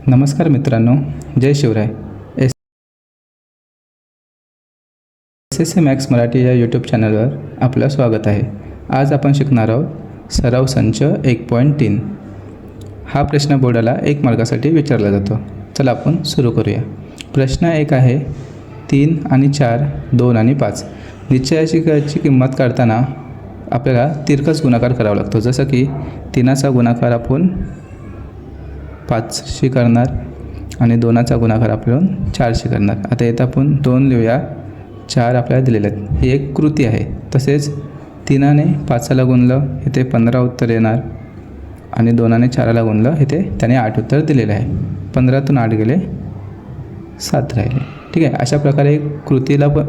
नमस्कार मित्रांनो, जय Shivray. SSC max Marathi या यूट्यूब चॅनलवर आपलं स्वागत आहे. आज आपण शिकणार आहोत सराव संच 1.3. हा प्रश्न बोर्डाला 1 मार्कासाठी विचारला जातो. चला आपण सुरू करूया. प्रश्न 1 आहे, 3 आणि 4, 2 आणि 5 निश्चयाची किंमत काढताना आपल्याला तिरकस गुणाकार करावा लागतो. जसं की 3चा गुणाकार आपण 5शी करणार आणि 2चा गुणाकार आपण 4शी करणार. आता इथं आपण 2 लिहूया, 4 आपल्याला दिलेले आहेत. ही एक कृती आहे. तसेच 3ने 5ला गुणलं इथे 15 उत्तर येणार आणि 2ने 4ला गुणलं इथे त्याने 8 उत्तर दिलेले आहे. 15तून 8 गेले 7 राहिले. ठीक आहे. अशा प्रकारे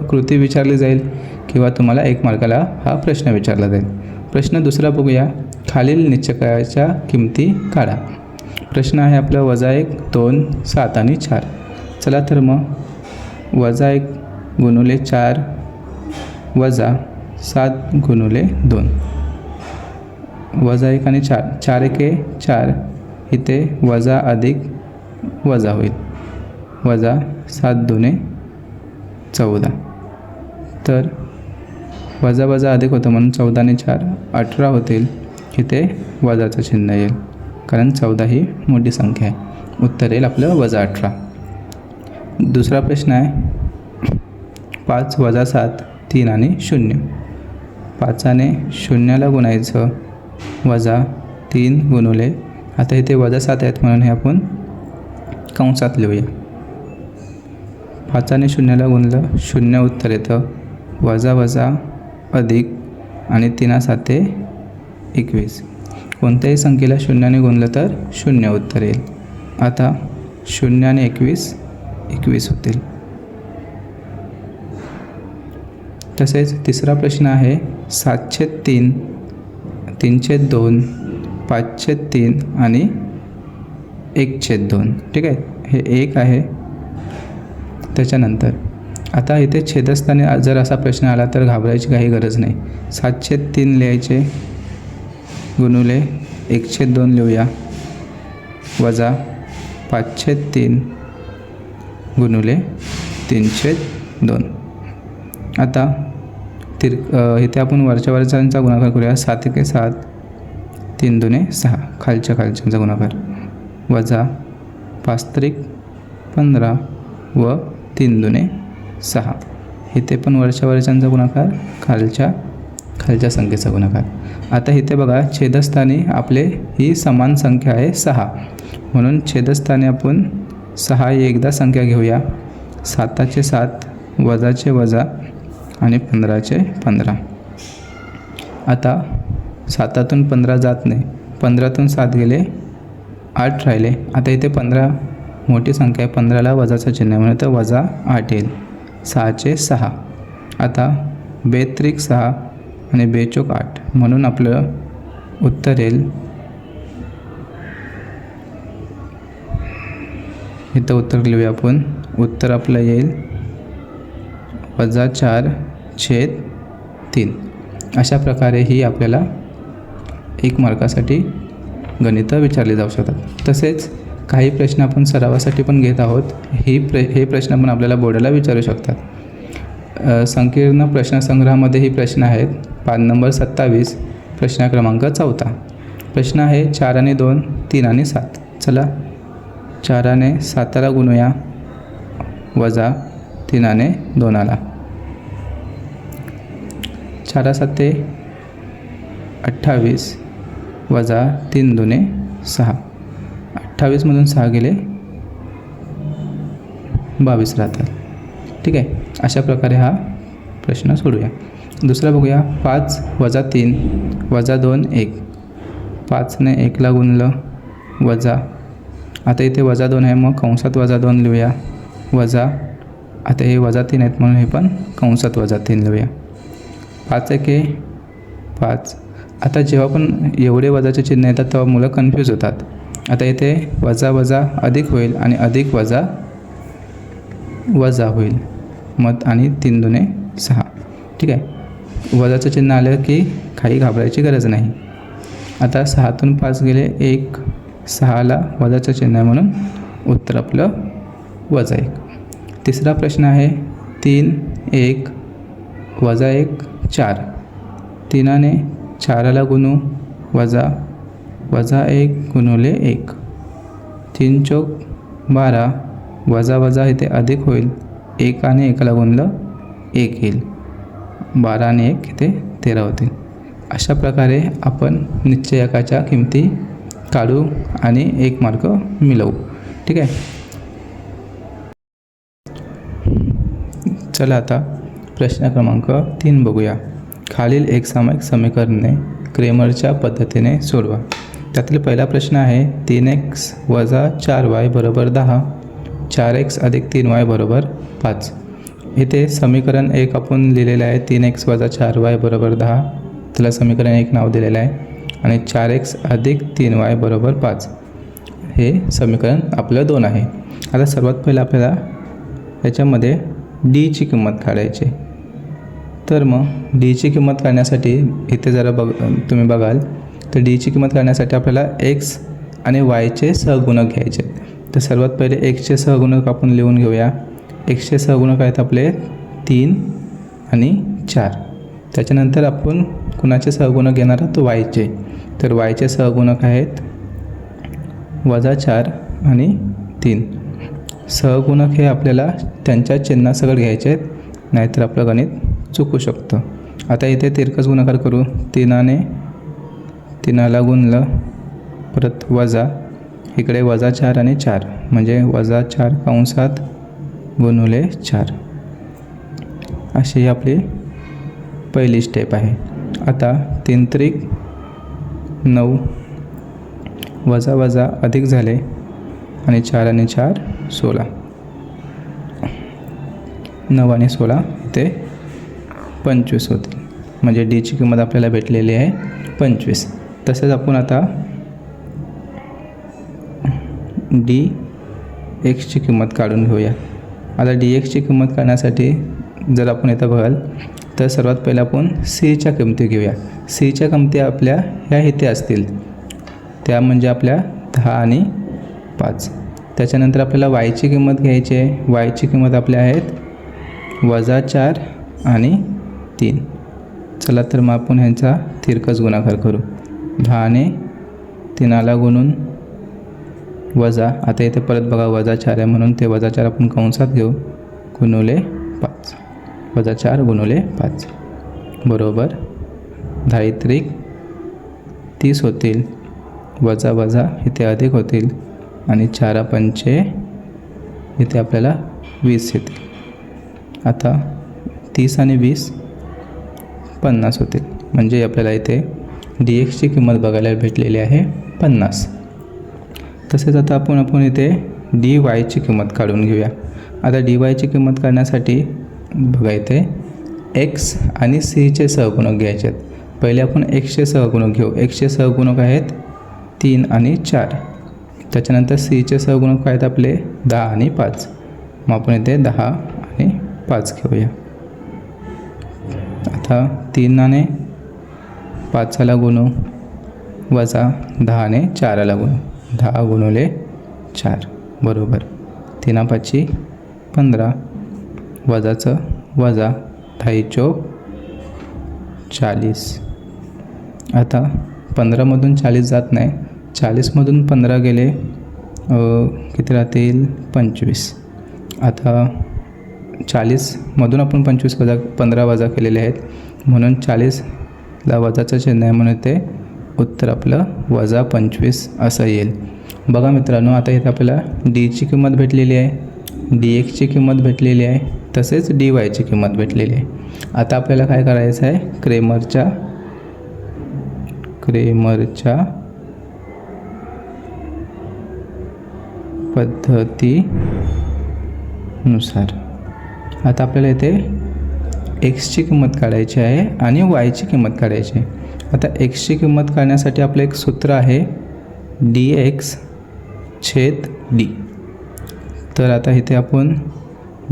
कृती विचारली जाईल किंवा तुम्हाला 1 मार्काला हा प्रश्न विचारला जाईल. प्रश्न दुसरा बघूया. खालील निश्चयाच्या किमती काढा. प्रश्न आहे आपलं -1, 2, 7 आणि 4. चला तर मग -1 गुणुले 4 वजा 7 गुणुले 2 -1 आणि 4, 4 एके 4, इथे वजा अधिक वजा होईल, वजा 7 दुने 14. तर वजा वजा अधिक होतं म्हणून 14 आणि 4 18 होतील. इथे वजाचं चिन्ह येईल कारण 14 ही मोठी संख्या आहे. उत्तर येईल आपलं -18. दुसरा प्रश्न आहे 5 वजा 7, 3 आणि 0. 5ने 0ला गुणायचं, वजा 3 गुणुले, आता इथे वजा 7 आहेत म्हणून हे आपण कंसात लिहूया. 5ने 0ला गुणलं 0 उत्तर येतं, वजा वजा अधिक आणि 3 7 21. कोणत्याही संख्येला 0ने गुणलं तर 0 उत्तर येईल. आता 0 आणि 21 21 होतील. तसेच तिसरा प्रश्न आहे 7/3, 3/2, 5/3 आणि 1/2. ठीक आहे. हे 1 आहे. त्याच्यानंतर आता इथे छेदस्थानी जर असा प्रश्न आला तर घाबरायची काही गरज नाही. 7/3 लिहायचे, गुणुले 1/2 लिहूया, वजा 5/3 गुणुले 3/2. आता इथे आपण वरच्या वरच्यांचा गुणाकार करूया. 7 एके 7, 3 दुने 6, खालच्यांचा गुणाकार, वजा 5 त्रिक 15 व 3 दुने 6. इथे पण वरच्या वरच्यांचा गुणाकार, खालच्या संख्येचा गुणाकार. आता इथे बघा छेदस्थानी आपले ही समान संख्या आहे 6, म्हणून छेदस्थानी आपण 6 ही एकदा संख्या घेऊया. 7चे 7, वजाचे वजा आणि 15चे 15. आता 7तून 15 जात नाही, 15तून 7 गेले 8 राहिले. आता इथे 15 मोठी संख्या आहे, 15ला वजाचं चिन्ह आहे म्हणून तर वजा 8 येईल. 6चे 6. आता 2 त्रिक 6 आणि 2 चौक 8 म्हणून आपलं उत्तर येईल, इथं उत्तर लिहूया आपण. उत्तर आपलं येईल वजा 4/3. अशा प्रकारे ही आपल्याला 1 मार्कासाठी गणितं विचारली जाऊ शकतात. तसेच काही प्रश्न आपण सरावासाठी पण घेत आहोत. हे प्रश्न पण आपल्याला बोर्डाला विचारू शकतात. संकीर्ण प्रश्नसंग्रहामध्ये ही प्रश्न आहेत. पान नंबर 27, प्रश्न क्रमांक 4. प्रश्न आहे 4 आणि 2, 3 आणि 7. चला 4ने 7ला गुणूया, वजा 3ने 2ला, 4 7 28, वजा 3 दुने 6. 28मधून 6 गेले 22 राहतात. ठीक आहे. अशा प्रकारे हा प्रश्न सोडूया. दुसरा बघूया. 5 वजा 3 वजा 2 1. 5ने 1ला गुणलं, वजा, आता इथे वजा 2 आहे मग कंसात वजा 2 लिहूया, वजा, आता हे वजा 3 आहेत म्हणून हे पण कंसात वजा 3 लिहूया. 5 एके 5. आता जेव्हा पण एवढे वजाचे चिन्ह येतात तेव्हा मुलं कन्फ्यूज होतात. आता इथे वजा वजा अधिक होईल आणि अधिक वजा वजा होईल मग, आणि 3 दुने 6. ठीक आहे. वजाचं चिन्ह आलं की काही घाबरायची गरज नाही. आता 6तून 5 गेले 1, 6ला वजाचं चिन्ह आहे म्हणून उत्तर आपलं -1. तिसरा प्रश्न आहे 3 1 -1 4. 3ने 4ला गुणू -1 गुणुले 1. 3 चौक 12 वजा इथे अधिक होईल. 1 आणि 1ला गुणलं 1 येईल. 12 आणि 1 इथे 13 होतील. अशा प्रकारे आपण निश्चयकाच्या किमती काढू आणि 1 मार्क मिळवू. ठीक आहे. चला आता प्रश्न क्रमांक 3 बघूया. खालील एकसामायिक समीकरणे क्रेमरच्या पद्धतीने सोडवा. त्यातील पहिला प्रश्न आहे 3x - 4y = 10, 4x + 3y = 5. इथे समीकरण 1 आपण लिहिलेलं आहे 3x - 4y = 10. त्याला समीकरण 1 नाव दिलेलं आहे आणि 4x + 3y = 5 हे समीकरण आपलं 2 आहे. आता सर्वात पहिलं आपल्याला याच्यामध्ये डी ची किंमत काढायची. तर मग डी ची किंमत काढण्यासाठी इथे जरा तुम्ही बघाल तर डी ची किंमत काढण्यासाठी आपल्याला x आणि yचे सहगुणक घ्यायचे. तर सर्वात पहिले xचे सहगुणक आपण लिहून घेऊया. xचे सहगुणक आहेत आपले 3 आणि 4. त्याच्यानंतर आपण कुणाचे सहगुणक घेणार आहोत yचे. तर yचे सहगुणक आहेत -4 आणि 3. सहगुणक हे आपल्याला त्यांच्या चिन्हासकट घ्यायचे आहेत, नाहीतर आपलं गणित चुकू शकतं. आता इथे तिरकस गुणाकार करू. 3ने 3ला गुणलं, परत वजा, इकडे -4 आणि 4 म्हणजे -4 कंसात गुणुले 4. अशी आपली पहिली स्टेप आहे. आता 3 त्रिक 9 वजा अधिक झाले आणि 4 आणि 4 16. 9 आणि 16 इथे 25 होतील. म्हणजे डीची किंमत आपल्याला भेटलेली आहे 25. तसेच आपण आता dx ची किंमत काढून घेऊया. आता dx ची किंमत काढण्यासाठी जर आपण इथं बघाल तर सर्वात पहिला आपण cच्या किमती घेऊया. cच्या किमती आपल्या ह्या इथे असतील, त्या म्हणजे आपल्या 10 आणि 5. त्याच्यानंतर आपल्याला yची किंमत घ्यायची आहे. yची किंमत आपल्या आहेत -4 आणि 3. चला तर मग आपण ह्यांचा तिरकस गुणाकार करू. 10ने 3ला गुणून वजा, आता इथे परत बघा -4 आहे म्हणून ते -4 आपण कंसात घेऊ, गुणुले 5. -4 गुणुले 5 बरोबर 10 त्रिक 30 होतील. वजा इथे अधिक होतील आणि 4 पंचे इथे आपल्याला 20 येतील. आता 30 आणि 20 50 होतील. म्हणजे आपल्याला इथे dx ची किंमत बघायला भेटलेली आहे 50. तसेच आता आपण इथे dy ची किंमत काढून घेऊया. आता dy ची किंमत काढण्यासाठी बघा इथे x आणि cचे सहगुणक घ्यायचे आहेत. पहिले आपण xचे सहगुणक घेऊ. xचे सहगुणक आहेत 3 आणि 4. त्याच्यानंतर cचे सहगुणक आहेत आपले 10 आणि 5. मग आपण इथे 10 आणि 5 घेऊया. आता 3ने 5ला गुणू, वजा 10ने 4ला गुणू, 10 गुणुले 4 बरोबर 3 5 15. वजाचं वजा 10 चौक 40. आता 15मधून 40 जात नाही, 40मधून 15 गेले किती राहतील 25. आता 40मधून आपण 15 वजा केलेले आहेत म्हणून 40ला वजाचं चिन्ह आहे म्हणून ते उत्तर आपलं -25 असं येईल. बघा मित्रांनो, आता इथे आपल्याला डी ची किंमत भेटलेली आहे, dx ची किंमत भेटलेली आहे, तसेच dy ची किंमत भेटलेली आहे. आता आपल्याला काय करायचं आहे, क्रेमरच्या पद्धतीनुसार आता आपल्याला इथे x ची किंमत काढायची आहे आणि y ची किंमत काढायची आहे. आता x ची किंमत काढण्यासाठी आपलं एक सूत्र आहे dx/d. तर आता इथे आपण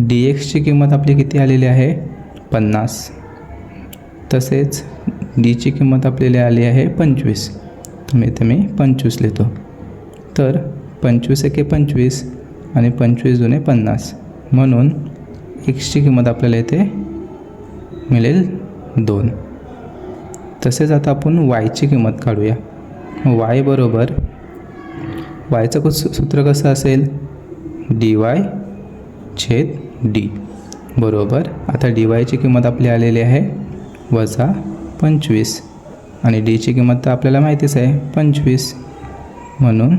dx ची किंमत आपली किती आलेली आहे 50. तसेच d ची किंमत आपल्याला आली आहे 25. तर इथे मी 25 लिहितो. तर 25 × 25 आणि 25 दुणे 50, म्हणून xची किंमत आपल्याला इथे मिळेल 2. तसेच आता आपण yची किंमत काढूया. y बरोबर yचं सूत्र कसं असेल, dy/d बरोबर. आता dy ची किंमत आपली आलेली आहे -25 आणि डीची किंमत तर आपल्याला माहितीच आहे 25, म्हणून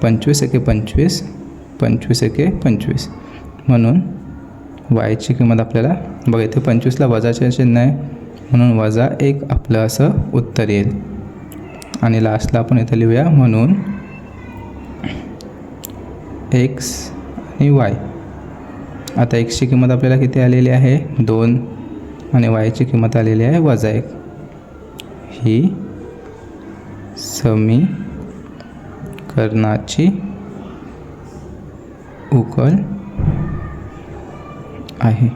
25 × 25 25 × 25, म्हणून yची किंमत आपल्याला बघा इथे 25ला वजाचे चिन्ह आहे म्हणून -1 आपलं असं उत्तर येईल. आणि लास्टला आपण इथे लिहूया, म्हणून x आणि y. आता xची किंमत आपल्याला किती आलेली आहे 2 आणि yची किंमत आलेली आहे -1. ही समीकरणाची उकल आहे.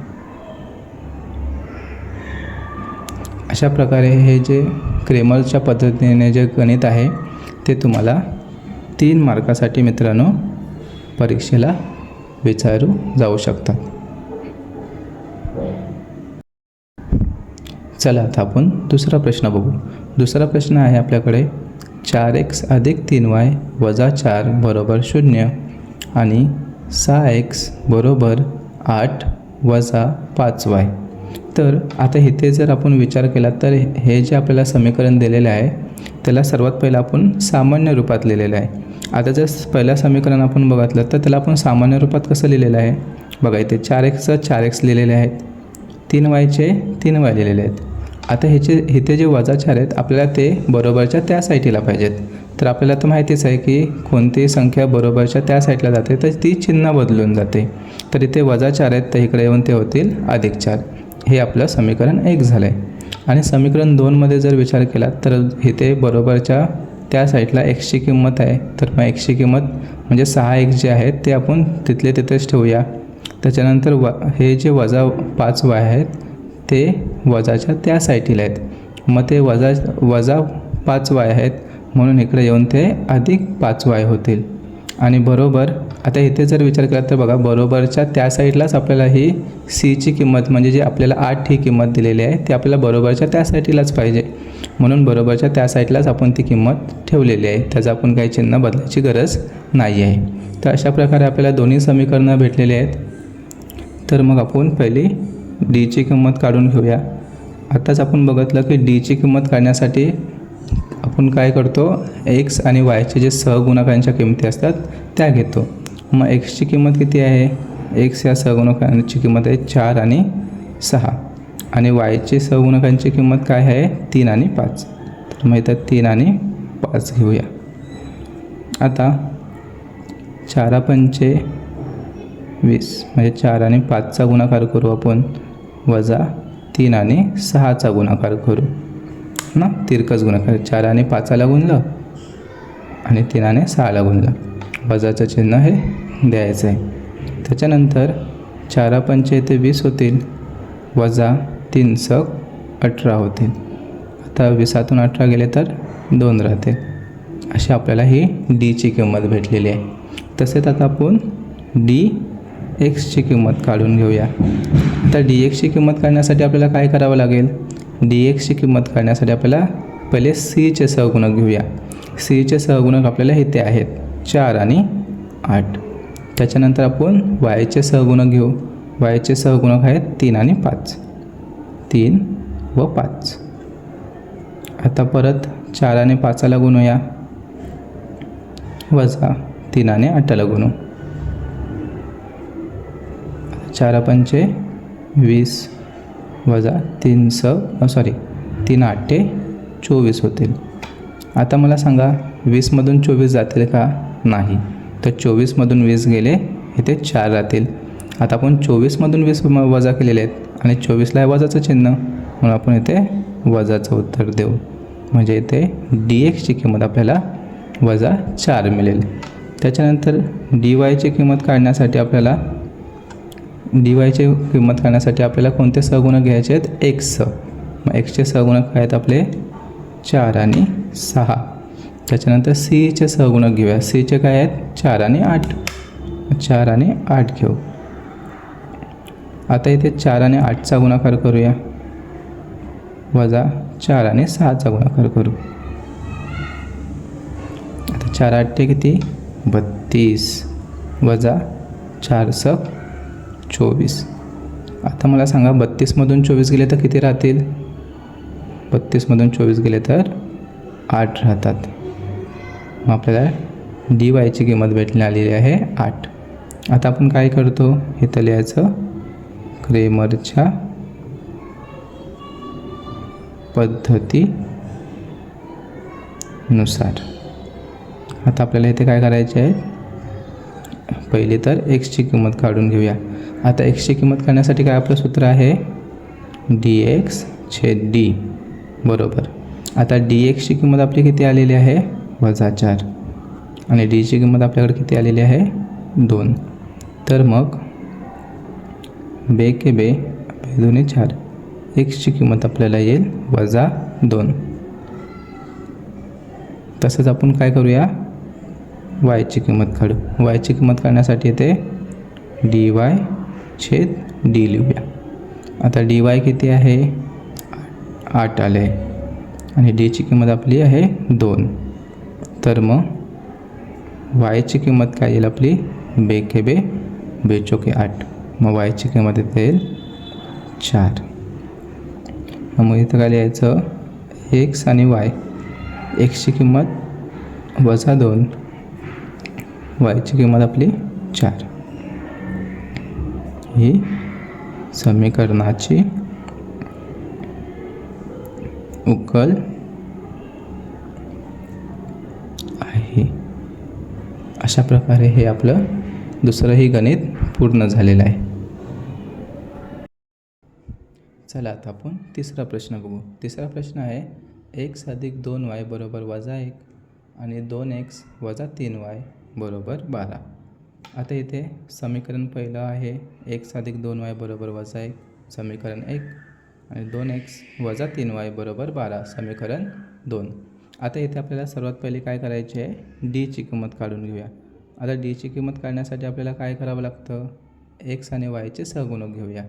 अशा प्रकारे हे जे क्रेमरच्या पद्धतीने जे गणित आहे ते तुम्हाला 3 मार्कासाठी मित्रांनो परीक्षेला विचारू जाऊ शकतात. चला आता आपण दुसरा प्रश्न बघू. दुसरा प्रश्न आहे आपल्याकडे 4x + 3y - 4 = 0 आणि 6x = 8 - 5y. तर आता इथे जर आपण विचार केला तर हे जे आपल्याला समीकरण दिलेले आहे त्याला सर्वात पहिलं आपण सामान्य रूपात लिहिलेलं आहे. आता जर पहिलं समीकरण आपण बघितलं तर त्याला आपण सामान्य रूपात कसं लिहिलेलं आहे बघा. इथे 4x 4x लिहिलेले आहेत, 3y 3y लिहिलेले आहेत. आता इथे जे -4 आहेत आपल्याला ते बरोबरच्या त्या साईडला पाहिजेत. तर आपल्याला तर माहितीच आहे की कोणतीही संख्या बरोबरच्या त्या साईडला जाते तर ती चिन्ह बदलून जाते. तर इथे -4 आहेत तर इकडे येऊन ते होतील +4. हे आपलं समीकरण 1 झालं आहे. आणि समीकरण 2मध्ये जर विचार केला तर इथे बरोबरच्या त्या साईडला xची किंमत आहे. तर मग xची किंमत म्हणजे 6x जे आहेत ते आपण तिथले तिथेच ठेवूया. त्याच्यानंतर हे जे -5y आहेत ते वजाच्या त्या साईडला आहेत. मग ते -5y आहेत म्हणून इकडे येऊन ते +5y होतील. आणि बरोबर आता इथे जर विचार केला तर बघा बरोबरच्या त्या साईडलाच आपल्याला ही cची किंमत म्हणजे जे आपल्याला 8 ही किंमत दिलेली आहे ती आपल्याला बरोबरच्या त्या साईडलाच पाहिजे. म्हणून बरोबरच्या त्या साईडलाच आपण ती किंमत ठेवलेली आहे. त्याचं आपण काही चिन्ह बदलायची गरज नाही आहे. तर अशा प्रकारे आपल्याला दोन्ही समीकरणं भेटलेली आहेत. तर मग आपण पहिली डीची किंमत काढून घेऊया. आत्ताच आपण बघितलं की डीची किंमत काढण्यासाठी आपण काय करतो, x आणि yचे जे सहगुणकांच्या किमती असतात त्या घेतो. मग xची किंमत किती आहे, x या सहगुणकांची किंमत आहे 4 आणि 6 आणि yची सहगुणकांची किंमत काय आहे 3 आणि 5. तर मग इथं 3 आणि 5 घेऊया. आता 4 पंचे 20 म्हणजे 4 आणि 5चा गुणाकार करू आपण, वजा 3 आणि 6चा गुणाकार करू ना, तिरकस गुणाकार. 4 आणि 5ला गुणलं आणि 3 आणि 6ला गुणलं, वजाचं चिन्ह हे द्यायचं आहे. त्याच्यानंतर 4 पंचे इथे 20 होतील, वजा 3 × 18 होतील. आता 20तून 18 गेले तर 2 राहतील. अशी आपल्याला ही डीची किंमत भेटलेली आहे. तसेच आता आपण dxची किंमत काढून घेऊया. आता dxची किंमत काढण्यासाठी आपल्याला काय करावं लागेल, dxची किंमत काढण्यासाठी आपल्याला पहिले cचे सहगुणक घेऊया. cचे सहगुणक आपल्याला इथे आहेत 4 आणि 8. त्याच्यानंतर आपण yचे सहगुणक घेऊ. yचे सहगुणक आहेत 3 आणि 5, 3 व 5. आता परत 4 आणि 5ला गुणूया, वजा 3 आणि 8ला गुणू. 4 पंचे 20 वजा 3 8 24 होतील. आता मला सांगा 20मधून 24 जातील का, नाही. तर 24मधून 20 गेले इथे 4 राहतील. आता आपण 24मधून 20 वजा केलेले आहेत आणि 24ला वजाचं चिन्ह म्हणून आपण इथे वजाचं उत्तर देऊ. म्हणजे इथे dxची किंमत आपल्याला -4 मिळेल. त्याच्यानंतर dy किंमत काढण्यासाठी आपल्याला कोणते सहगुणक घ्यायचे आहेत, x. मग xचे सहगुणक आहेत आपले 4 आणि 6. त्याच्यानंतर cचे सहगुणक घेऊया. cचे काय आहेत 4 आणि 8. 4 आणि 8 घेऊ. आता इथे 4 आणि 8चा गुणाकार करूया, वजा 4 आणि 6चा गुणाकार करू. आता 4 8 किती 32 वजा 4 6 24. आता मला सांगा 32मधून 24 गेले तर किती राहतील? 32मधून 24 गेले तर 8 राहतात. मग आपल्याला डी वायची किंमत भेटली आहे 8. आता आपण काय करतो, इथं लिहायचं क्रेमरच्या पद्धतीनुसार. आता आपल्याला इथे काय करायचे आहे, पहिली तर एक्सची किंमत काढून घेऊया. आता एक्सची किंमत काढण्यासाठी काय आपलं सूत्र आहे, dx/d बरोबर. आता dxची किंमत आपली किती आलेली आहे, -4 आणि डीची किंमत आपल्याकडे किती आलेली आहे 2. तर मग बे के बे 2 4 एक्सची किंमत आपल्याला येईल -2. तसंच आपण काय करूया, वायची किंमत काढू. वायची किंमत काढण्यासाठी ते dy/d लिहूया. आता dy किती आहे 8 आले आणि डीची किंमत आपली आहे 2. तर मग वायची किंमत काय येईल आपली, बे के बे 8. मग वायची किंमत इथे येईल 4. मग इथं काय लिहायचं, एक्स आणि वाय. एक्सची किंमत -2, वायची किंमत आपली 4. ही समीकरणाची उकल आहे. अशा प्रकारे हे आपलं दुसरंही गणित पूर्ण झालेलं आहे. चला आता आपण तिसरा प्रश्न बघू. तिसरा प्रश्न आहे x + 2y = -1 आणि 2x - 3y = 12. आता इथे समीकरण पहिलं आहे x + 2y = -1 समीकरण 1 आणि 2x - 3y = 12 समीकरण 2. आता इथे आपल्याला सर्वात पहिले काय करायचे आहे, डीची किंमत काढून घेऊया. आता डीची किंमत काढण्यासाठी आपल्याला काय करावं लागतं, एक्स आणि वायचे सहगुणक घेऊया.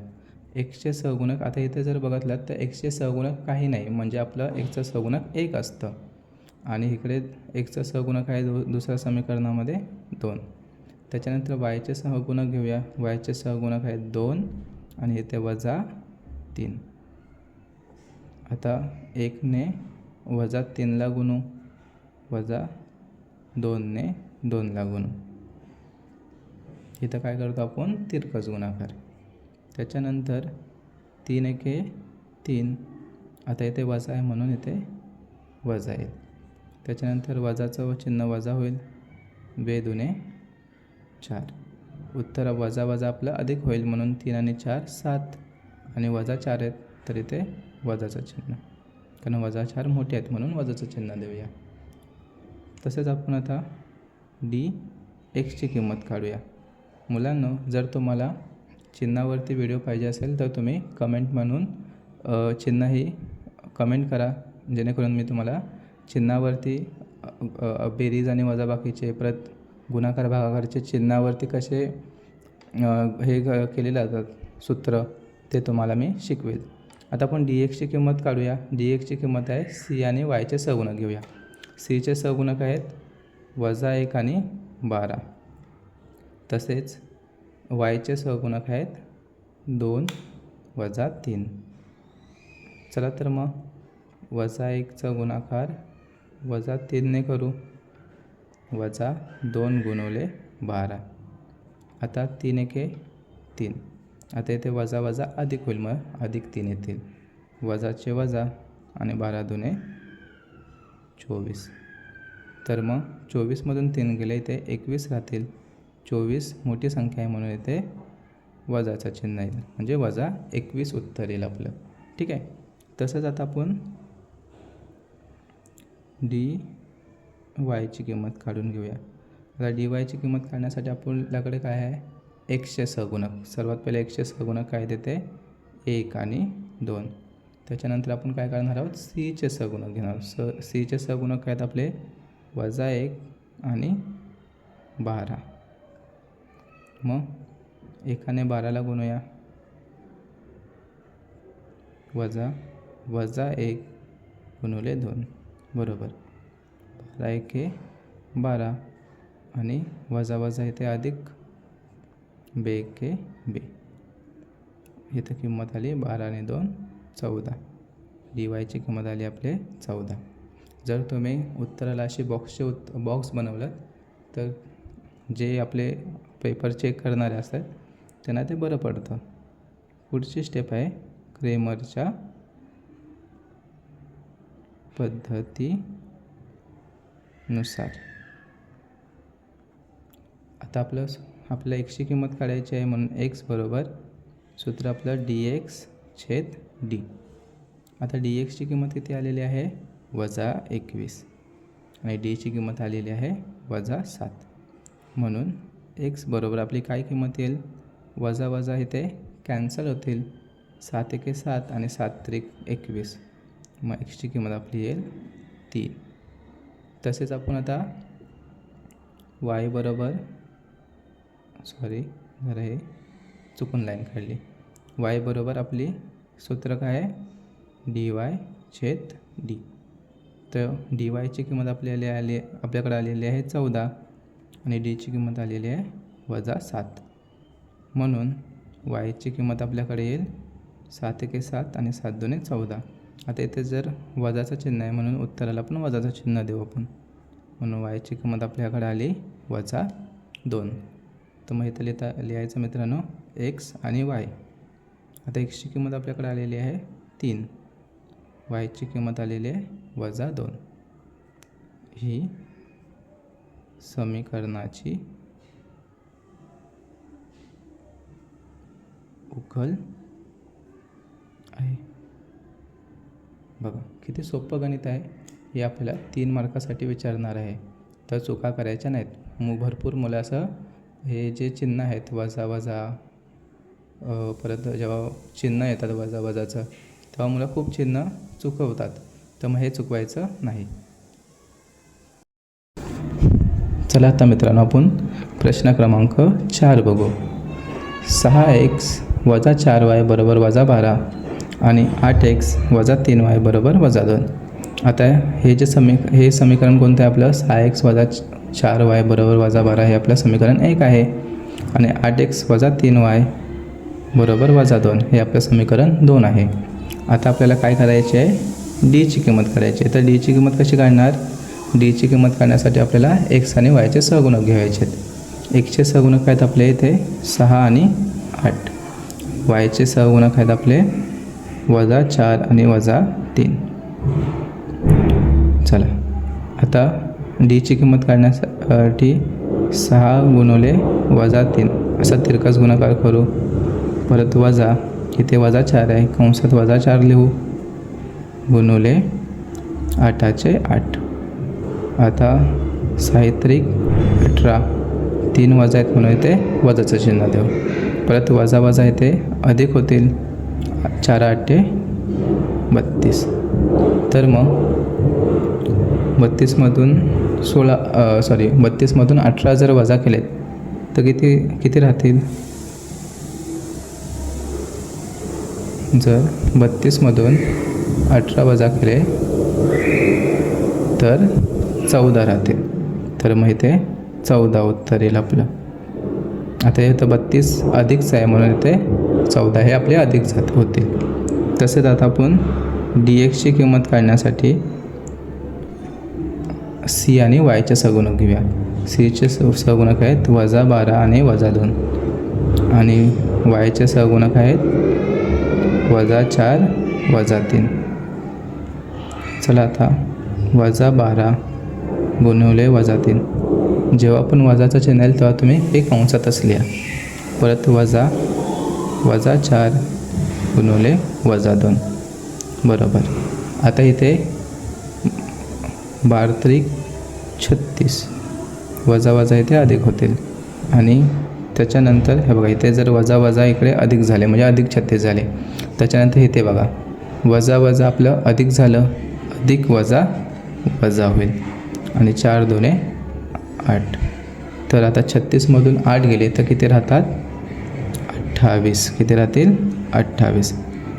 एक्सचे सहगुणक, आता इथे जर बघितलात तर एक्सचे सहगुणक काही नाही, म्हणजे आपलं एक्सचं सहगुणक 1 असतं आणि इकडे एक्सचं सहगुणक आहे दुसऱ्या समीकरणामध्ये 2. त्याच्यानंतर वायचे सहगुणक घेऊया. वायचे सहगुणक आहेत 2 आणि इथे -3. आता 1ने -3ला गुणू, -2ने 2ला गुणू. इथं काय करतो आपण, तिरकस गुणाकार. त्याच्यानंतर 3 एके 3. आता इथे वजा आहे म्हणून इथे वजा येईल. त्याच्यानंतर वजाचं चिन्ह वजा होईल, 2 दुणे 4. उत्तर वजा आपलं अधिक होईल म्हणून 3 आणि 4 7 आणि -4 आहेत तर इथे वजाचं चिन्ह, कारण -4 मोठे आहेत म्हणून वजाचं चिन्ह देऊया. तसेच आपण आता एक्सची किंमत काढूया. मुलांनो, जर तुम्हाला चिन्हावरती व्हिडिओ पाहिजे असेल तर तुम्ही कमेंट म्हणून चिन्ह ही कमेंट करा, जेणेकरून मी तुम्हाला चिन्हावरती बेरीज आणि वजाबाकीचे परत गुणाकार भागाकारचे चिन्हावरती कसे हे केले जातात सूत्र ते तुम्हाला मी शिकवेल. आता आपण dxची किंमत काढूया. dxची किंमत आहे c आणि yचे सहगुणक घेऊया. cचे सहगुणक आहेत -1 आणि 12. तसेच yचे सहगुणक आहेत 2 - 3. चला तर मग -1चा गुणाकार -3ने करू, -2 गुणिले 12. आता 3 एके 3. आता इथे वजा अधिक होईल, मग +3 येतील. वजाचे वजा आणि 12 दुणे 24. तर मग 24मधून 3 गेले इथे 21 राहतील. 24 मोठी संख्या आहे म्हणून इथे वजाचं चिन्ह येईल, म्हणजे -21 उत्तर येईल आपलं. ठीक आहे. तसंच आता आपण वायची किंमत काढून घेऊया. आता वायची किंमत काढण्यासाठी आपल्याकडे काय आहे, एक्सचे सहगुणक. सर्वात पहिले एक्सचे सहगुणक काय देते, 1 आणि 2. त्याच्यानंतर आपण काय करणार आहोत, सीचे सहगुणक घेणार. सीचे सहगुणक काय आहेत आपले, -1 आणि 12. मग 1 12ला गुणूया, वजा 1 गुणुले 2 बरोबर 12 1 12 आणि वजा इथे अधिक 2 1 2. इथं किंमत आली 12 आणि 2 14. dy ची किंमत आली आपले 14. जर तुम्ही उत्तराला अशी बॉक्स बनवलं तर जे आपले पेपर चेक करणारे असतात त्यांना ते बरं पडतं. पुढची स्टेप आहे क्रेमरच्या पद्धतीनुसार. आता आपल्या एक्सची किंमत काढायची आहे म्हणून x बरोबर सूत्र आपलं dx/d. आता dxची किंमत किती आलेली आहे -21 आणि dची किंमत आलेली आहे -7. म्हणून x बरोबर आपली काय किंमत येईल, वजा इथे कॅन्सल होतील, 7 1 7 आणि 7 3 21. मग एक्सची किंमत आपली येईल 3. तसेच आपण आता y बरोबर जरा हे चुकून लाईन काढली. y बरोबर आपली सूत्र काय आहे dy/d. तर dy ची किंमत आपल्याकडे आलेली आहे 14 आणि dची किंमत आलेली आहे -7. म्हणून y ची किंमत आपल्याकडे येईल 7 1 7 आणि 7 2 14. आता इथे जर वजाचं चिन्ह आहे म्हणून उत्तराला पण वजाचं चिन्ह देऊ आपण. म्हणून y ची किंमत आपल्याकडे आली -2. तर मग इथं लिहायचं मित्रांनो x आणि y. आता xची किंमत आपल्याकडे आलेली आहे 3, y ची किंमत आलेली आहे -2. ही समीकरणाची उकल आहे. बघा किती सोपं गणित आहे. हे आपल्याला 3 मार्कासाठी विचारणार आहे, तर चुका करायच्या नाहीत. भरपूर मुलं असं हे जे चिन्ह आहेत वजा परत जेव्हा चिन्ह येतात वजाचं तेव्हा मुलं खूप चिन्ह चुकवतात. तर मग हे चुकवायचं नाही. चला आता मित्रांनो आपण प्रश्न क्रमांक 4 बघू. 6x - 4y बरोबर -12 आणि 8x - 3y बरोबर -2. आता हे समीकरण कोणतं आहे आपलं 6x - 4y बरोबर -12 हे आपलं समीकरण 1 आहे आणि 8x - 3y बरोबर -2 हे आपलं समीकरण 2 आहे. आता आपल्याला काय करायचे आहे, ची किंमत काढायची आहे. तर ची किंमत कशी काढणार, ची किंमत काढण्यासाठी आपल्याला x आणि y सहगुणक घ्यायचे आहेत. x चे सहगुणक आहेत आपले इथे 6 आणि 8, y चे सहगुणक आहेत आपले -4 आणि -3. चला आता ची किंमत काढण्यासाठी 6 गुणुले -3 असा तिरकास गुणाकार करू. परत इथे -4 आहे, कंसात -4 लिहू गुणुले 8चे 8. आता 6 18, 3 वजा आहेत म्हणून इथे वजाचं चिन्ह देऊ. परत वजा इथे अधिक होतील, 4 8 32. तर मग 32मधून 18 जर वजा केलेत तर किती राहतील. जर 32मधून 18 वजा केले तर 14 राहतील. तर मग इथे 14 उत्तर येईल आपलं. आता इथं 32 अधिकच आहे म्हणून इथे 14 हे आपले अधिक होतील. तसेच आता आपण dxची किंमत काढण्यासाठी c आणि y चे सहगुणक घेऊया. c चे सहगुणक आहेत -12 आणि -2 आणि y चे सहगुणक आहेत -4 -3. चला आता -12 गुणुले -3. जेव्हा पण वजाचं चिन्ह येईल तेव्हा तुम्ही हे कंसातच लिहा. परत -4 गुणुले -2 बरोबर. आता इथे 12 36 वजा इथे अधिक होतील आणि त्याच्यानंतर हे बघा इथे जर वजा इकडे अधिक झाले म्हणजे अधिक 36 झाले. त्याच्यानंतर इथे बघा वजा आपलं अधिक झालं, अधिक वजा होईल आणि 4 2 8. तर आता 36मधून 8 गेले तर किती राहतात 28. किती राहतील 28.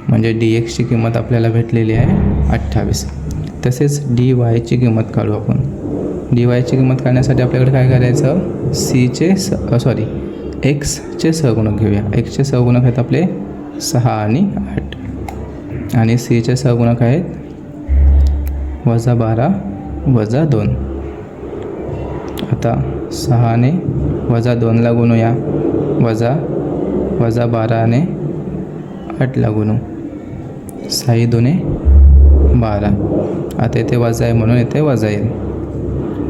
म्हणजे DXची किंमत आपल्याला भेटलेली आहे 28. तसेच DYची किंमत काढू आपण. DYची किंमत काढण्यासाठी आपल्याकडे काय करायचं Xचे सहगुणक घेऊया. Xचे सहगुणक आहेत आपले 6 आणि 8 आणि Cचे सहगुणक आहेत -12 -2. आता 6ने -2ला गुणूया, -12ने 8ला गुणू, 6 2 12. आता इथे वजा आहे म्हणून इथे वजा येईल.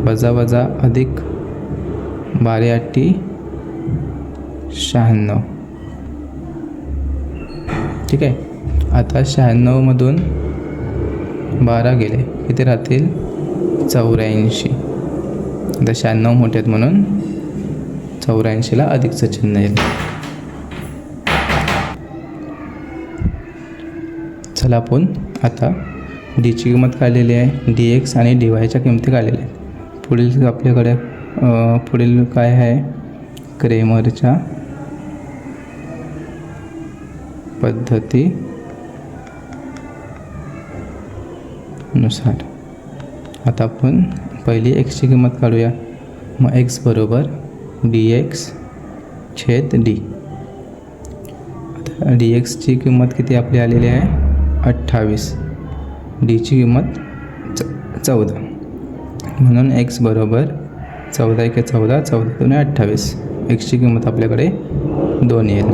वजा अधिक 12 8 96. ठीक आहे. आता 96मधून 12 गेले किती राहतील 84. आता 96 मोठे आहेत म्हणून 84ला अधिकचं चिन्ह येईल. चला आपण आता डीची किंमत काढलेली आहे, DX आणि DYच्या किमती काढलेल्या आहेत. पुढील आपल्याकडे पुढील काय आहे क्रेमरच्या पद्धतीनुसार. आता आपण पहिली Xची किंमत काढूया. मग X बरोबर DX/D. आता DXची किंमत किती आपली आलेली आहे 28. Dची किंमत 14. म्हणून X बरोबर 14 × 14 14 × 28. Xची किंमत आपल्याकडे 2 येईल.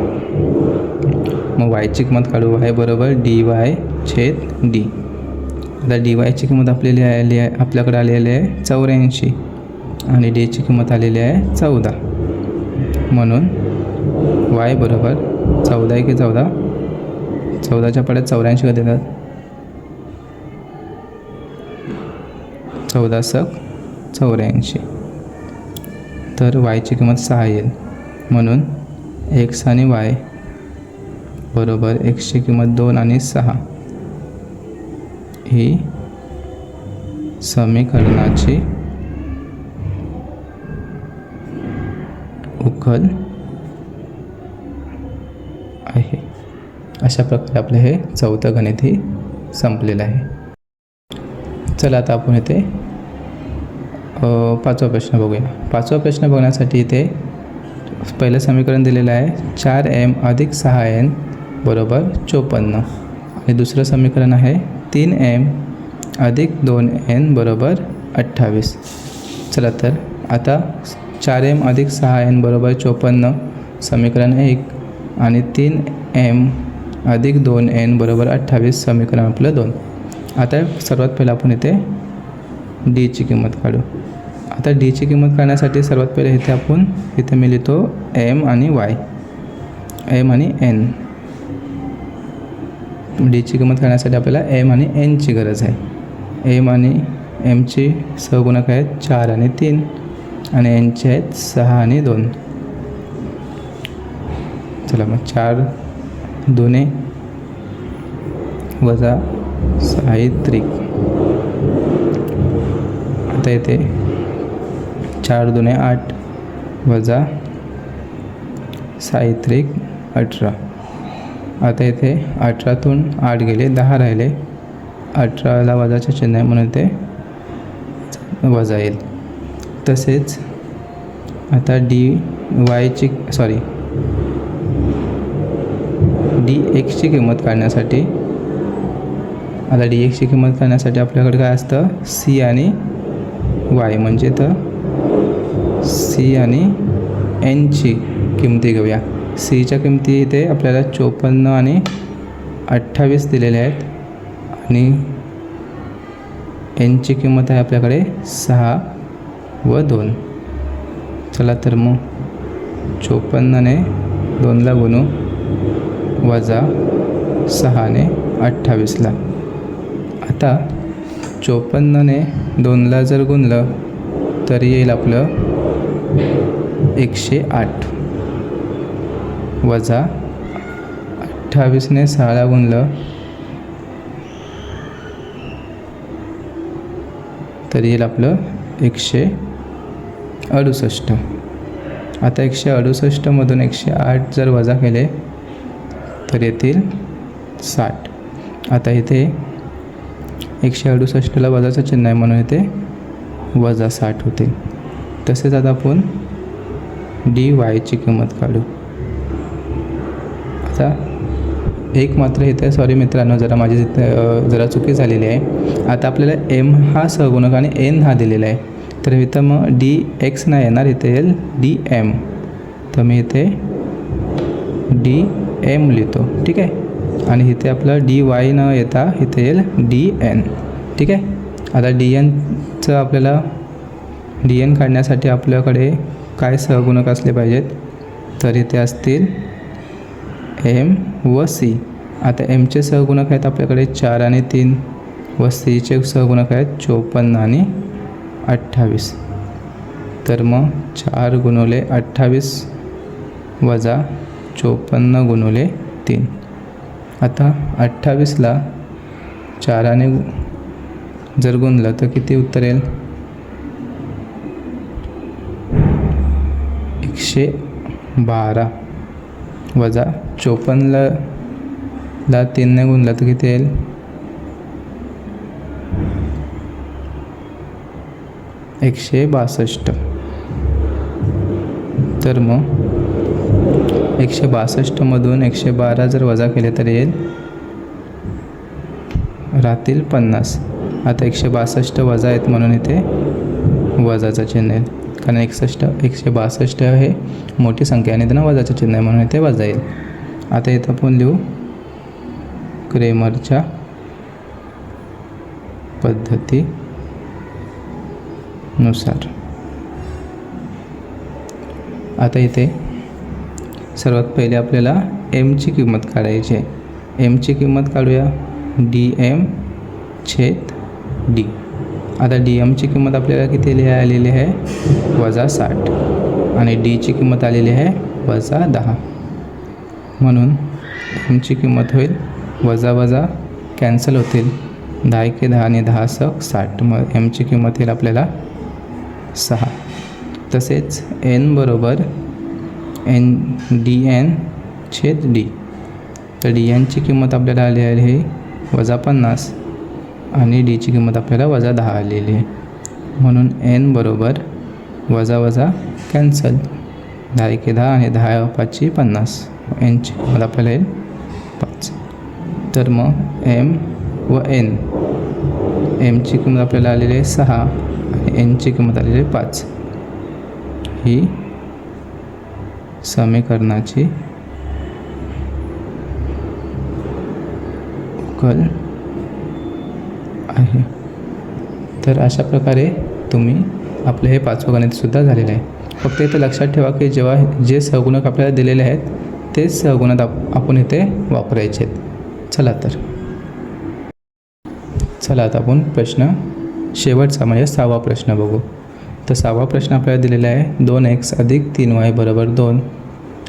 मग Yची किंमत काढू. Y बरोबर DY/D. आता DYची किंमत आपल्याकडे आलेली आहे 84 आणि Dची किंमत आलेली आहे 14. म्हणून Y बरोबर 14 × 14 14च्या पाड्यात 84 कधी येतात 14 × 84. तर Yची किंमत 6 येईल. म्हणून X आणि Y बरोबर Xची किंमत 2 आणि 6 ही समीकरणाची उकल आहे. अशा प्रकारे आपले हे 4थं गणित ही संपलेलं आहे. चला आता आपण इथे 5वा प्रश्न बघूया. 5वा प्रश्न बघण्यासाठी इथे पहिलं समीकरण दिलेलं आहे 4m अधिक 6n बरोबर 54 आणि दुसरं समीकरण आहे 3m अधिक 2n बरोबर 28. चला तर आता 4m अधिक 6n बरोबर 54 समीकरण 1 आणि 3m अधिक 2n बरोबर 28 समीकरण आपलं 2. आता सर्वात पहिलं आपण इथे Dची किंमत काढू. आता Dची किंमत काढण्यासाठी सर्वात पहिले इथे मी लिहितो m आणि y, m आणि n. Dची किंमत काढण्यासाठी आपल्याला m आणि n ची गरज आहे. m आणि mची सहगुणक आहेत 4 आणि 3 आणि n चे आहेत 6 आणि 2. चला मग 4 2 वजा साहित्रिक. आता येते 4 2 8 वजा साहित्रिक 18. आता इथे 18तून 8 गेले 10 राहिले. 18ला वजाचे चिन्ह आहे म्हणून ते वजा येईल. तसेच आता DXची किंमत काढण्यासाठी आपल्याकडे काय असतं C आणि Y म्हणजे तर C आणि N ची किमती घेऊया. Cच्या किमती इथे आपल्याला 54 आणि 28 दिलेल्या आहेत आणि Nची किंमत आहे आपल्याकडे 6 व 2. चला तर मग 54ने 2ला गुणू वजा 6ने 28ला. आता 54ने 2ला जर गुणलं तर येईल आपलं 108 वजा 28ने 6ला गुणलं तर येईल आपलं 168. आता 168मधून 108 जर वजा केले तर येतील 60. आता इथे 168ला वजाचं चिन्ह आहे म्हणून इथे वजा 60 होतील. तसेच आता आपण dy किंमत काढू. आता एक मात्र इथे सॉरी मित्रांनो, माझी जरा चुकी झालेली आहे. आता आपल्याला m हा सहगुणक आणि n हा दिलेला आहे, तर इथं मग dx नाही येणार, इथे येईल dm. तर मी इथे dm लिहितो, ठीक आहे. आणि इथे आपलं dy न येता इथे येईल dn, ठीक आहे. आता dnचं आपल्याला dn काढण्यासाठी आपल्याकडे काय सहगुणक असले पाहिजेत, तर इथे असतील m व c. आता mचे सहगुणक आहेत आपल्याकडे 4 आणि 3 व cचे सहगुणक आहेत 54 आणि 28. तर मग 4 गुणुले 28 वजा 54 गुणुले 3. आता 28ला 4ने जर गुणलं तर किती उत्तर येईल? 112 वजा 54ला 3ने गुणलं तर किती येईल? 162. तर मग 162मधून 112 जर वजा केले तर येईल राहतील 50. आता 162 वजा आहेत म्हणून इथे वजाचं चिन्ह येईल, कारण 162 हे मोठी संख्या आणि त्यांना वजाचं चिन्ह आहे म्हणून इथे वजा येईल. आता इथं आपण लिहू क्रेमरच्या पद्धतीनुसार. आता इथे सर्वात पहिले आपल्याला mची किंमत काढायची आहे. mची किंमत काढूया dm/d. आता dmची किंमत आपल्याला किती आलेली आहे? वजा 60. आणि dची किंमत आलेली आहे वजा 10. म्हणून mची किंमत होईल वजा वजा कॅन्सल होतील, 10 × 10 आणि 10 × 60. मग mची किंमत येईल आपल्याला 6. तसेच n बरोबर dn/d. तर dnची किंमत आपल्याला आली आहे वजा 50 आणि डीची किंमत आपल्याला वजा 10 आलेली आहे. म्हणून n बरोबर वजा वजा कॅन्सल, 10 × 10 आणि 10 × 5 = 50. nची किंमत आपल्याला येईल 5. तर मग m व n, mची किंमत आपल्याला आलेली आहे 6 आणि nची किंमत आलेली आहे 5. ही समीकरणाची उकल आहे. तर अशा प्रकारे तुम्ही आपले हे 5वं गणितसुद्धा झालेलं आहे. फक्त इथे लक्षात ठेवा की जेव्हा जे सहगुणक आपल्याला दिलेले आहेत तेच सहगुणक आपण इथे वापरायचे आहेत. चला आता आपण प्रश्न शेवटचा म्हणजे 6वा प्रश्न बघू. तर 6वा प्रश्न आपल्याला दिलेला आहे 2x + 3y = 2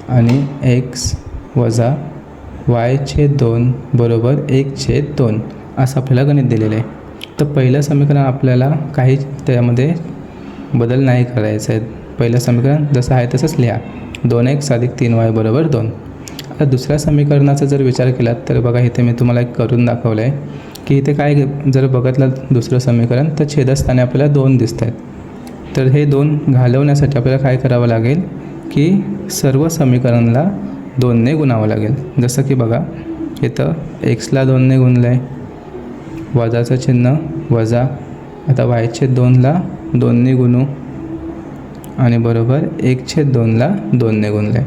आणि x - y/2 = 1/2 असं आपल्याला गणित दिलेलं आहे. तर पहिलं समीकरण आपल्याला काही त्यामध्ये बदल नाही करायचं आहे. पहिलं समीकरण जसं आहे तसंच लिहा, 2x + 3y = 2. आता दुसऱ्या समीकरणाचा जर विचार केला तर बघा इथे मी तुम्हाला एक करून दाखवलं आहे की इथे काय जर बघितलं दुसरं समीकरण तर छेदस्थानी आपल्याला 2 दिसत आहेत. तर हे 2 घालवण्यासाठी आपल्याला काय करावं लागेल की सर्व समीकरणाला 2ने गुणावं लागेल. जसं की बघा इथं xला 2ने गुणलं आहे, वजाचं चिन्ह वजा. आता y/2ला 2ने गुणू आणि बरोबर 1/2ला 2ने गुणलं आहे.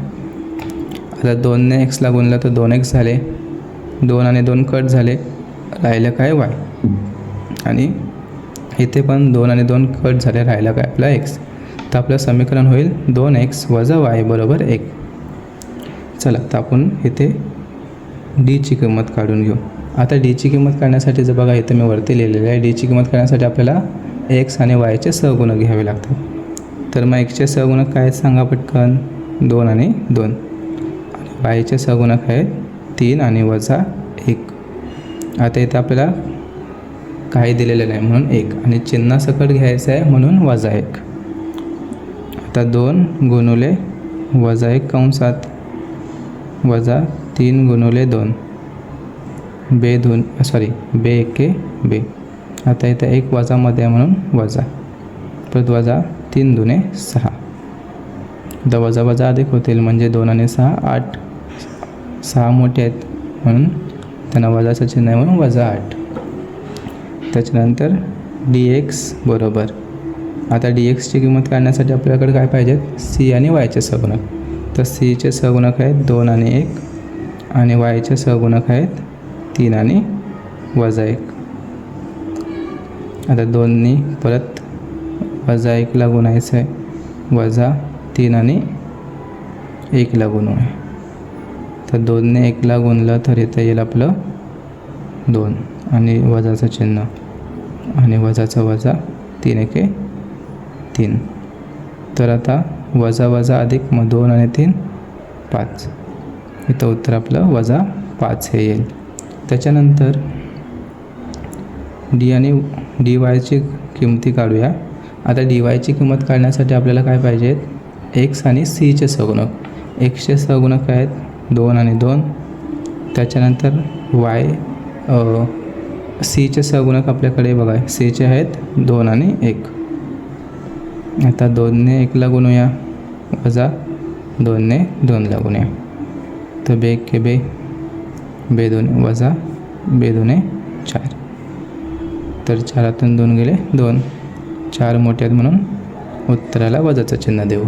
आता 2ने xला गुणलं तर 2x झाले, 2 आणि 2 कट झाले, राहिलं काय y. आणि इथे पण 2 आणि 2 कट झाले, राहिलं काय आपला x. तर आपलं समीकरण होईल 2x - y = 1. चला तर आपण इथे डीची किंमत काढून घेऊ. आता डीची किंमत काढण्यासाठी जर बघा इथे मी वरती लिहिलेलं आहे, डीची किंमत काढण्यासाठी आपल्याला x आणि yचे सहगुणक घ्यावे लागतात. तर मग xचे सहगुणक काय आहेत सांगा पटकन? 2 आणि 2. आणि yचे सहगुणक आहेत 3 आणि वजा 1. आता इथे आपल्याला काही दिलेलं नाही म्हणून 1 आणि चिन्हासकट घ्यायचं आहे म्हणून वजा 1. आता 2 गुणुले वजा 1 कंसात वजा 3 गुणिले 2 बे एके बे. आता इथं 1 वजामध्ये आहे म्हणून वजा, परत वजा 3 दुने 6. आता वजा वजा अधिक होतील म्हणजे 2 आणि 6 8. 6 मोठे आहेत म्हणून त्यांना वजाचं चिन्ह आहे म्हणून वजा 8. त्याच्यानंतर dx बरोबर. आता dxची किंमत काढण्यासाठी आपल्याकडे काय पाहिजेत, c आणि yचे सहगुणक. तर cचे सहगुणक आहेत 2 आणि 1 आणि yचे सहगुणक आहेत 3 आणि वजा 1. आता 2नी परत वजा 1ला गुणायचं आहे, वजा 3 आणि 1ला गुणूया. तर 2ने 1ला गुणलं तर इथं येईल आपलं 2 आणि वजाचं चिन्ह आणि वजाचं वजा 3 एके 3. तर आता वजा वजा अधिक मग 2 आणि 3 5. इथं उत्तर आपलं वजा 5 हे येईल. त्याच्यानंतर डी आणि डी वायची किंमती काढूया. आता डी वायची किंमत काढण्यासाठी आपल्याला काय पाहिजेत, एक्स आणि सीचे सहगुणक. एक्सचे सहगुणक आहेत 2 आणि 2. त्याच्यानंतर वाय सीचे सहगुणक आपल्याकडे बघा, सीचे आहेत 2 आणि 1. आता 2ने 1ला गुणूया, वजा 2ने 2ला गुणूया. तर बे के बे, बे 2 वजा बे 2 4. तर 4तून 2 गेले 2. 4 मोठे आहेत म्हणून उत्तराला वजाचं चिन्ह देऊ.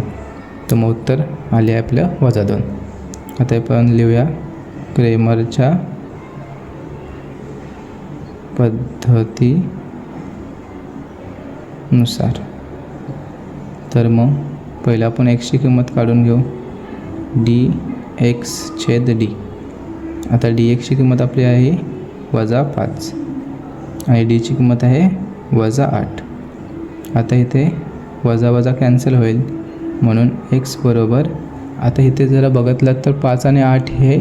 तर मग उत्तर आले आपलं वजा 2. आता आपण लिहूया क्रेमरच्या पद्धतीनुसार. तर मग पहिला आपण एक्सची किंमत काढून घेऊ, dx/d. आता dxची किंमत आपली आहे वजा 5 आणि डीची किंमत आहे वजा 8. आता इथे वजा वजा कॅन्सल होईल म्हणून x बरोबर. आता इथे जरा बघितलं तर 5 आणि 8 हे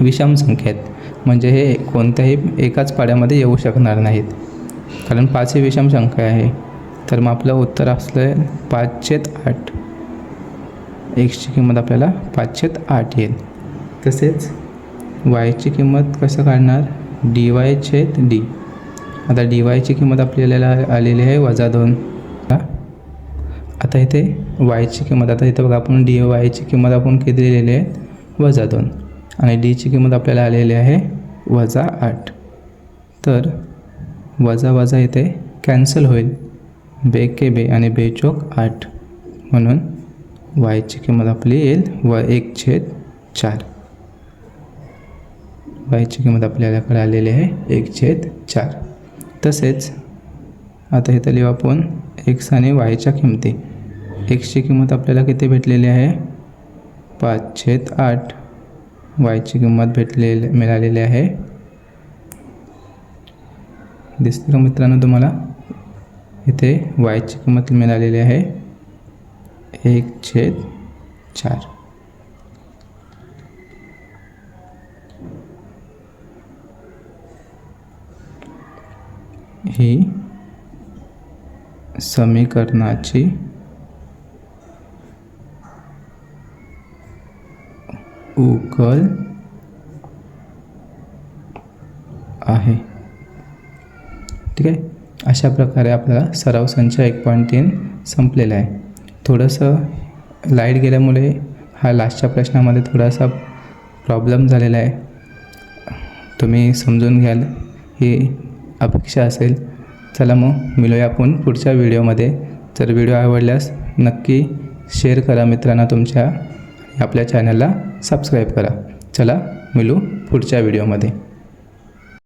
विषम संख्या आहेत, म्हणजे हे कोणत्याही एकाच पाड्यामध्ये येऊ शकणार नाहीत, कारण 5 ही विषम संख्या आहे. तर मग आपलं उत्तर असलं 5/8. एक्सची किंमत आपल्याला 5/8 येईल. तसेच वायची किंमत कसं काढणार, dy/d. आता dy ची किंमत आपल्याला आलेली आहे वजा 2. आता इथे वायची किंमत, आता इथे बघा आपण dy ची किंमत आपण किती दिलेली आहे वजा 2 आणि डीची किंमत आपल्याला आलेली आहे वजा 8. तर वजा वजा इथे कॅन्सल होईल, बे के बे आणि बे चौक 8 म्हणून वायची किंमत आपली येईल 1/4. वायची किंमत आपल्याकडे आलेली आहे 1/4. तसेच आता इथं लिहू आपण एक्स आणि वायच्या किंमती. एक्सची किंमत आपल्याला किती भेटलेली आहे 5/8. वायची किंमत मिळालेली आहे, दिसते का मित्रांनो तुम्हाला, इथे वायची किंमत मिळालेली आहे 1/4. ही समीकरणाची उकल आहे. ठीक आहे. अशा प्रकारे आपला सराव संच 1.3 संपलेला आहे. थोडंसं लाईट गेल्यामुळे हा लास्टच्या प्रश्नामध्ये थोडासा प्रॉब्लेम झालेला आहे, तुम्ही समजून घ्याल ही अपेक्षा असेल. चला मग मिळूया आपण पुढच्या व्हिडिओमध्ये. जर व्हिडिओ आवडल्यास नक्की शेअर करा मित्रांना तुमच्या, आपल्या चॅनलला सबस्क्राईब करा. चला मिळू पुढच्या व्हिडिओमध्ये.